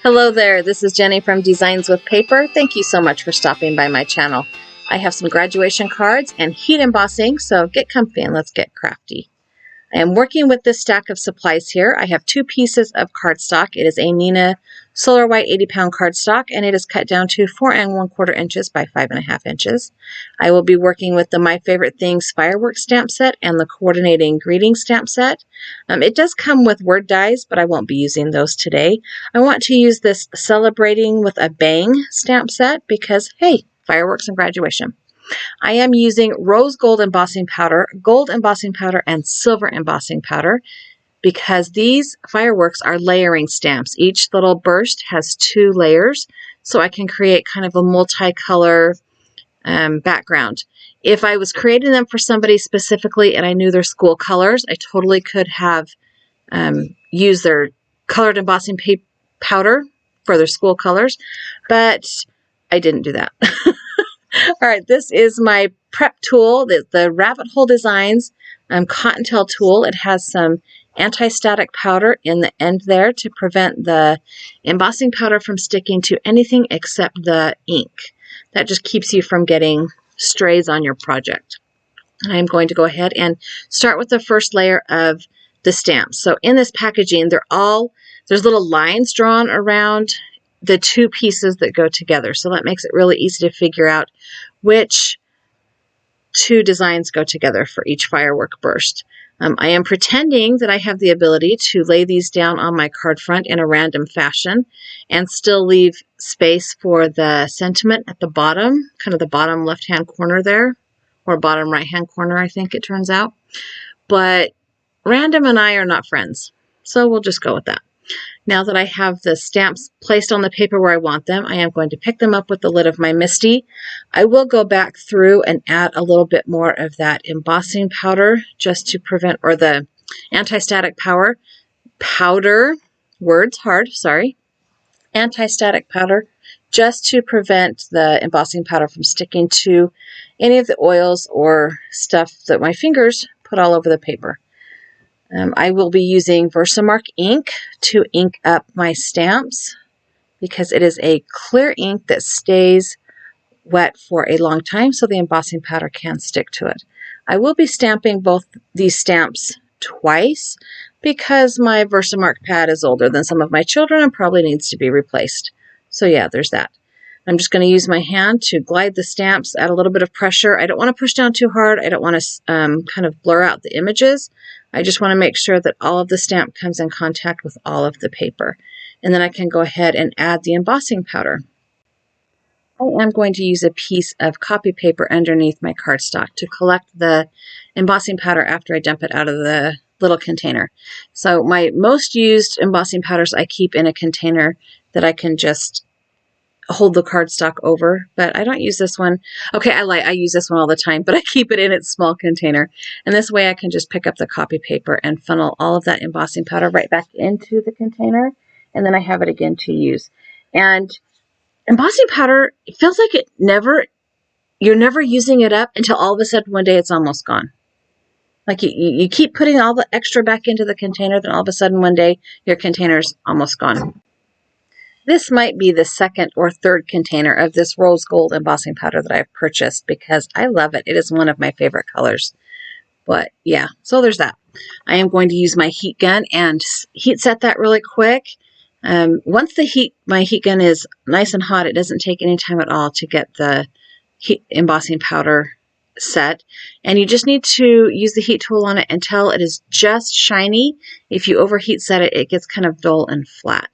Hello there, this is Jenny from Designs with Paper. Thank you so much for stopping by my channel. I have some graduation cards and heat embossing, so get comfy and let's get crafty. I am working with this stack of supplies here. I have 2 pieces of cardstock. It is a Nina Solar White 80-pound cardstock, and it is cut down to 4 1/4 inches by 5.5 inches. I will be working with the My Favorite Things fireworks stamp set and the coordinating greeting stamp set. It does come with word dies, but I won't be using those today. I want to use this Celebrating with a Bang stamp set because, hey, fireworks and graduation. I am using rose gold embossing powder, and silver embossing powder because these fireworks are layering stamps. Each little burst has 2 layers, so I can create kind of a multicolor background. If I was creating them for somebody specifically and I knew their school colors, I totally could have used their colored embossing powder for their school colors, but I didn't do that. All right, this is my prep tool, the Rabbit Hole Designs Cottontail tool. It has some anti-static powder in the end there to prevent the embossing powder from sticking to anything except the ink. That just keeps you from getting strays on your project. I'm going to go ahead and start with the first layer of the stamps. So in this packaging, there's little lines drawn around the 2 pieces that go together. So that makes it really easy to figure out which 2 designs go together for each firework burst. I am pretending that I have the ability to lay these down on my card front in a random fashion and still leave space for the sentiment at the bottom, kind of the bottom left-hand corner there, or bottom right-hand corner, I think it turns out. But random and I are not friends, so we'll just go with that. Now that I have the stamps placed on the paper where I want them, I am going to pick them up with the lid of my Misty. I will go back through and add a little bit more of that embossing powder just to prevent, or the anti-static powder, words hard, sorry, anti-static powder, just to prevent the embossing powder from sticking to any of the oils or stuff that my fingers put all over the paper. I will be using Versamark ink to ink up my stamps because it is a clear ink that stays wet for a long time so the embossing powder can stick to it. I will be stamping both these stamps twice because my Versamark pad is older than some of my children and probably needs to be replaced. So yeah, there's that. I'm just going to use my hand to glide the stamps, add a little bit of pressure. I don't want to push down too hard. I don't want to kind of blur out the images. I just want to make sure that all of the stamp comes in contact with all of the paper. And then I can go ahead and add the embossing powder. I am going to use a piece of copy paper underneath my cardstock to collect the embossing powder after I dump it out of the little container. So my most used embossing powders I keep in a container that I can just hold the cardstock over, but I don't use this one. Okay, I use this one all the time, but I keep it in its small container. And this way I can just pick up the copy paper and funnel all of that embossing powder right back into the container, and then I have it again to use. And embossing powder, it feels like you're never using it up until all of a sudden one day it's almost gone. Like you keep putting all the extra back into the container, then all of a sudden one day your container's almost gone. This might be the 2nd or 3rd container of this rose gold embossing powder that I've purchased because I love it. It is one of my favorite colors. But yeah, so there's that. I am going to use my heat gun and heat set that really quick. Once my heat gun is nice and hot, it doesn't take any time at all to get the embossing powder set. And you just need to use the heat tool on it until it is just shiny. If you overheat set it, it gets kind of dull and flat.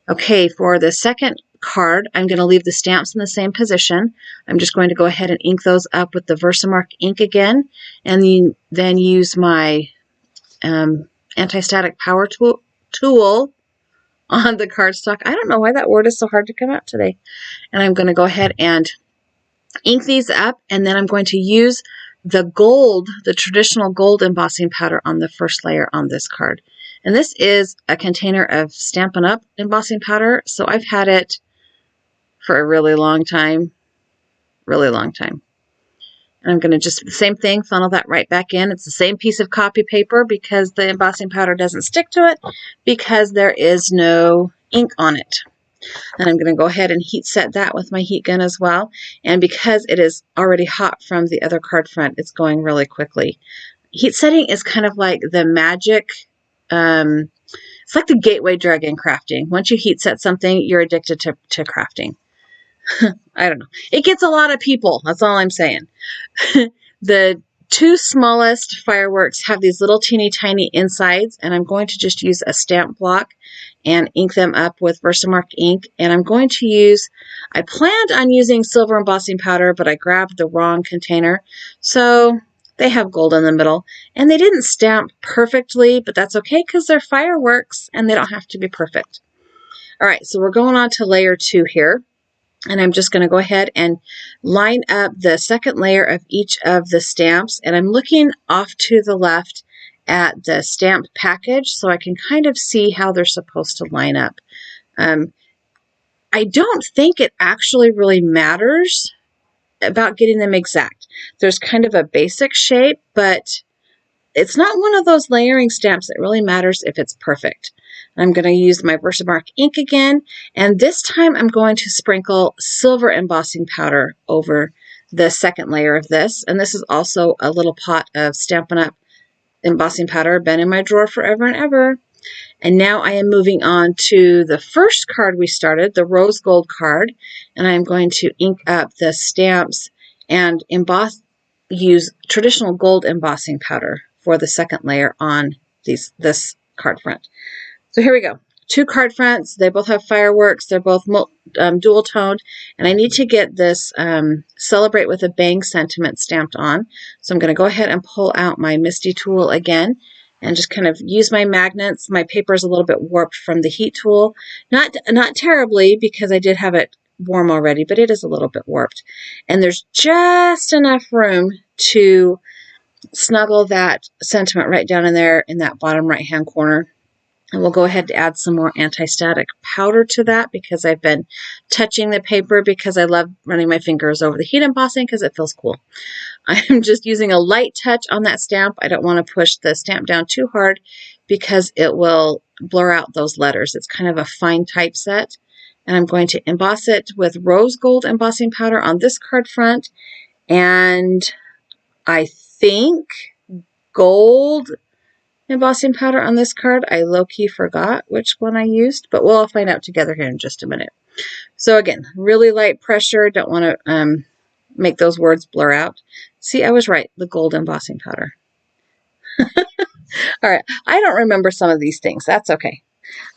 Okay, for the second card, I'm going to leave the stamps in the same position. I'm just going to go ahead and ink those up with the Versamark ink again, and then use my anti-static power tool on the cardstock. I don't know why that word is so hard to come out today. And I'm going to go ahead and ink these up, and then I'm going to use the traditional gold embossing powder on the first layer on this card. And this is a container of Stampin' Up! Embossing powder, so I've had it for a really long time. And I'm going to just, the same thing, funnel that right back in. It's the same piece of copy paper because the embossing powder doesn't stick to it because there is no ink on it. And I'm going to go ahead and heat set that with my heat gun as well. And because it is already hot from the other card front, it's going really quickly. Heat setting is kind of like the magic, it's like the gateway drug in crafting. Once you heat set something, you're addicted to crafting. I don't know. It gets a lot of people. That's all I'm saying. The two smallest fireworks have these little teeny tiny insides, and I'm going to just use a stamp block and ink them up with Versamark ink. And I'm going to use, I planned on using silver embossing powder, but I grabbed the wrong container. So they have gold in the middle, and they didn't stamp perfectly, but that's okay because they're fireworks and they don't have to be perfect. All right, so we're going on to layer 2 here. And I'm just going to go ahead and line up the second layer of each of the stamps. And I'm looking off to the left at the stamp package so I can kind of see how they're supposed to line up. I don't think it actually really matters about getting them exact. There's kind of a basic shape, but it's not one of those layering stamps that really matters if it's perfect. I'm going to use my Versamark ink again, and this time I'm going to sprinkle silver embossing powder over the second layer of this. And this is also a little pot of Stampin' Up! Embossing powder, been in my drawer forever and ever. And now I am moving on to the first card we started, the rose gold card, and I'm going to ink up the stamps and use traditional gold embossing powder for the second layer on this card front. So here we go. 2 card fronts. They both have fireworks. They're both dual toned. And I need to get this Celebrate with a Bang sentiment stamped on. So I'm going to go ahead and pull out my Misty tool again and just kind of use my magnets. My paper is a little bit warped from the heat tool. Not terribly because I did have it warm already, but it is a little bit warped. And there's just enough room to snuggle that sentiment right down in there in that bottom right-hand corner. And we'll go ahead and add some more anti-static powder to that because I've been touching the paper because I love running my fingers over the heat embossing because it feels cool. I'm just using a light touch on that stamp. I don't want to push the stamp down too hard because it will blur out those letters. It's kind of a fine typeset. And I'm going to emboss it with rose gold embossing powder on this card front. And I think gold embossing powder on this card. I low-key forgot which one I used, but we'll all find out together here in just a minute. So again, really light pressure. Don't want to make those words blur out. See, I was right. The gold embossing powder. All right. I don't remember some of these things. That's okay.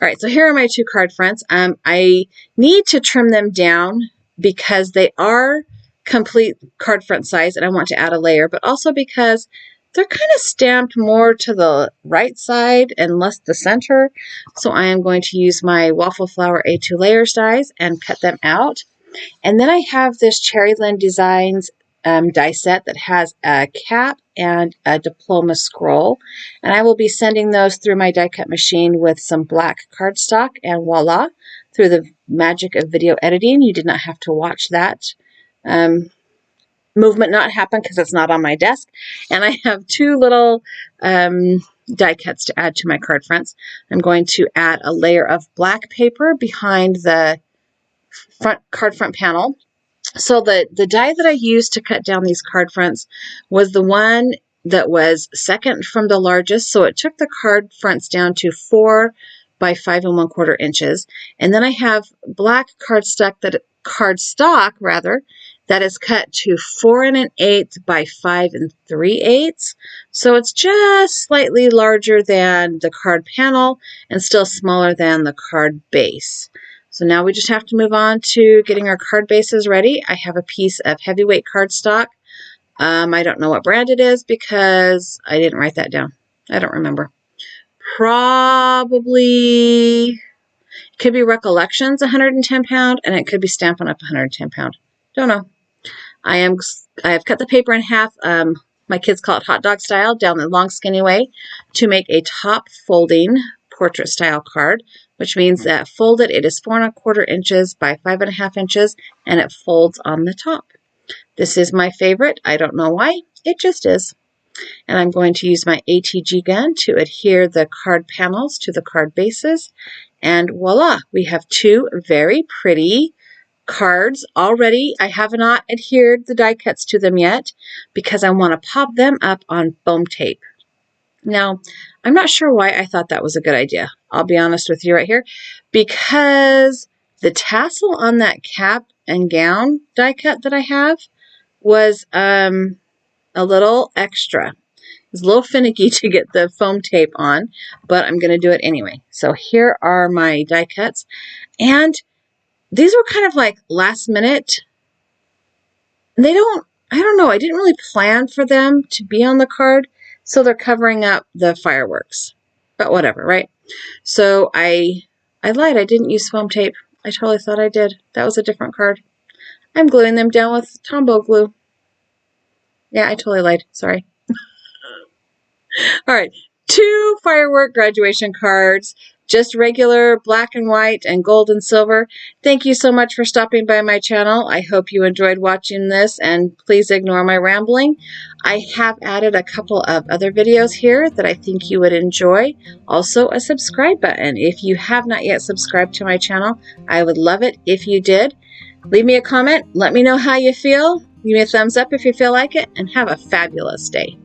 All right. So here are my 2 card fronts. I need to trim them down because they are complete card front size and I want to add a layer, but also because they're kind of stamped more to the right side and less the center. So I am going to use my Waffle Flower A2 Layers dies and cut them out. And then I have this Cherryland Designs die set that has a cap and a diploma scroll. And I will be sending those through my die cut machine with some black cardstock, and voila, through the magic of video editing. You did not have to watch that movement not happen because it's not on my desk. And I have 2 little die cuts to add to my card fronts. I'm going to add a layer of black paper behind the card front panel. So the die that I used to cut down these card fronts was the one that was second from the largest. So it took the card fronts down to 4 by 5 1/4 inches. And then I have black cardstock that is cut to 4 1/8 by 5 3/8. So it's just slightly larger than the card panel and still smaller than the card base. So now we just have to move on to getting our card bases ready. I have a piece of heavyweight cardstock. I don't know what brand it is because I didn't write that down. I don't remember. Probably, it could be Recollections 110 pound, and it could be Stampin' Up 110 pound. Don't know. I have cut the paper in half. My kids call it hot dog style, down the long skinny way, to make a top folding portrait style card, which means that folded it is 4 1/4 inches by 5 1/2 inches, and it folds on the top. This is my favorite. I don't know why. It just is. And I'm going to use my ATG gun to adhere the card panels to the card bases. And voila, we have two very pretty cards already. I have not adhered the die cuts to them yet because I want to pop them up on foam tape. Now, I'm not sure why I thought that was a good idea. I'll be honest with you right here. Because the tassel on that cap and gown die cut that I have was a little extra. It's a little finicky to get the foam tape on, but I'm going to do it anyway. So here are my die cuts. And these were kind of like last minute. I don't know, I didn't really plan for them to be on the card, so they're covering up the fireworks. But whatever, right? So I lied, I didn't use foam tape. I totally thought I did. That was a different card. I'm gluing them down with Tombow glue. Yeah, I totally lied. Sorry. All right, 2 firework graduation cards, just regular black and white and gold and silver. Thank you so much for stopping by my channel. I hope you enjoyed watching this, and please ignore my rambling. I have added a couple of other videos here that I think you would enjoy. Also, a subscribe button. If you have not yet subscribed to my channel, I would love it if you did. Leave me a comment. Let me know how you feel. Give me a thumbs up if you feel like it, and have a fabulous day.